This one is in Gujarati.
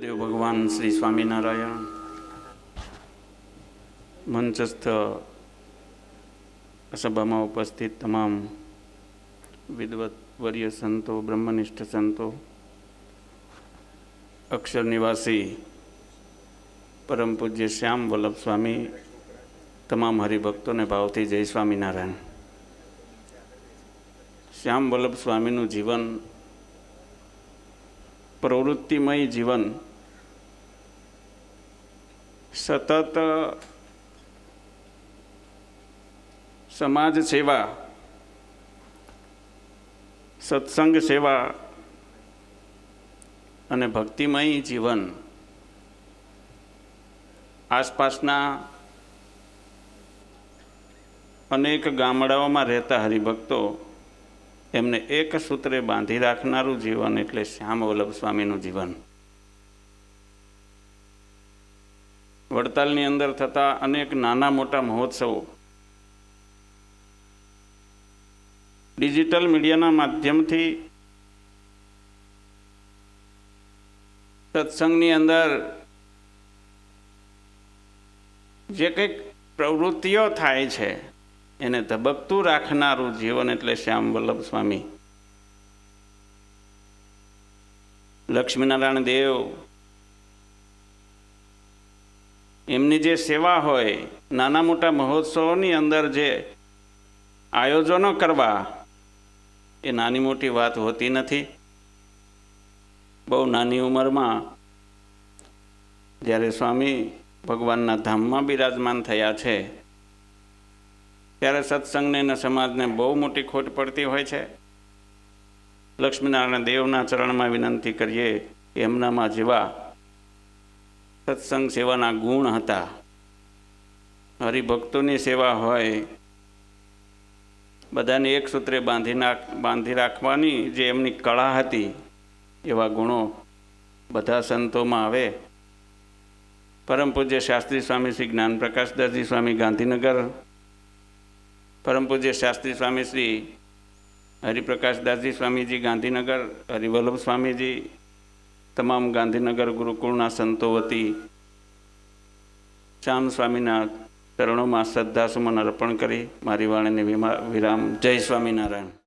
દેવ ભગવાન શ્રી સ્વામિનારાયણ મંચસ્થ સભામાં ઉપસ્થિત તમામ વિદવત વર્ય સંતો, બ્રહ્મનિષ્ઠ સંતો, અક્ષર નિવાસી પરમ પૂજ્ય શ્યામ વલ્લભ સ્વામી, તમામ હરિભક્તોને ભાવથી જય સ્વામિનારાયણ. શ્યામ વલ્લભ સ્વામીનું જીવન પ્રવૃત્તિમય જીવન, સતત સમાજ સેવા, સત્સંગ સેવા અને ભક્તિમય જીવન. આસપાસના અનેક ગામડાઓમાં રહેતા હરિભક્તો એમને એક સૂત્રે બાંધી રાખનારું જીવન એટલે શ્યામ વલ્લભ સ્વામીનું જીવન. વડતાલની અંદર થતા અનેક નાના મોટા મહોત્સવો ડિજિટલ મીડિયાના માધ્યમથી સત્સંગની અંદર જે કંઈક પ્રવૃત્તિઓ થાય છે એને ધબકતું રાખનારું જીવન એટલે શ્યામ વલ્લભ સ્વામી. લક્ષ્મીનારાયણ દેવ એમની જે સેવા હોય, નાના મોટા મહોત્સવોની અંદર જે આયોજનો કરવા, એ નાની મોટી વાત હોતી નથી. બહુ નાની ઉંમરમાં જ્યારે સ્વામી ભગવાનના ધામમાં બિરાજમાન થયા છે ત્યારે સત્સંગને અને સમાજને બહુ મોટી ખોટ પડતી હોય છે. લક્ષ્મીનારાયણ દેવના ચરણમાં વિનંતી કરીએ કે એમનામાં જેવા સત્સંગ સેવાના ગુણ હતા, હરિભક્તોની સેવા હોય, બધાને એક સૂત્રે બાંધી રાખવાની જે એમની કળા હતી, એવા ગુણો બધા સંતોમાં આવે. પરમ પૂજ્ય શાસ્ત્રી સ્વામી શ્રી જ્ઞાન પ્રકાશદાસજી સ્વામી ગાંધીનગર, પરમ પૂજ્ય શાસ્ત્રી સ્વામી શ્રી હરિપ્રકાશદાસજી સ્વામીજી ગાંધીનગર, હરિવલ્લભ સ્વામીજી, તમામ ગાંધીનગર ગુરુકુળના સંતો વતી શ્યામ સ્વામીના ચરણોમાં શ્રદ્ધાસુમન અર્પણ કરી મારી વાણીને વિરામ. જય સ્વામિનારાયણ.